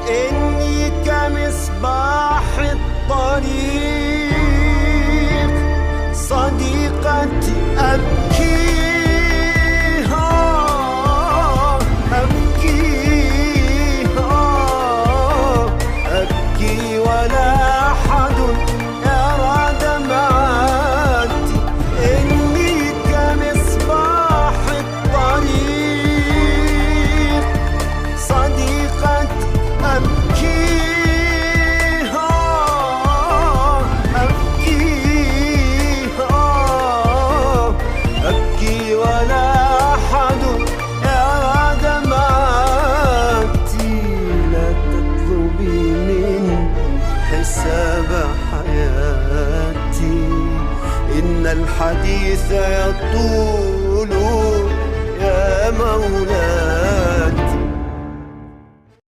إني كمصباح الطريق، صديقتي أبكي، أبكي ولا أحد يرى دمعاتي. إني كمصباح الطريق، صديقتي أبكي، أبكي ولا أحد يرى دمعاتي. لا تطلبي من حساب حياتي، إن الحديث يطول يا مولاي.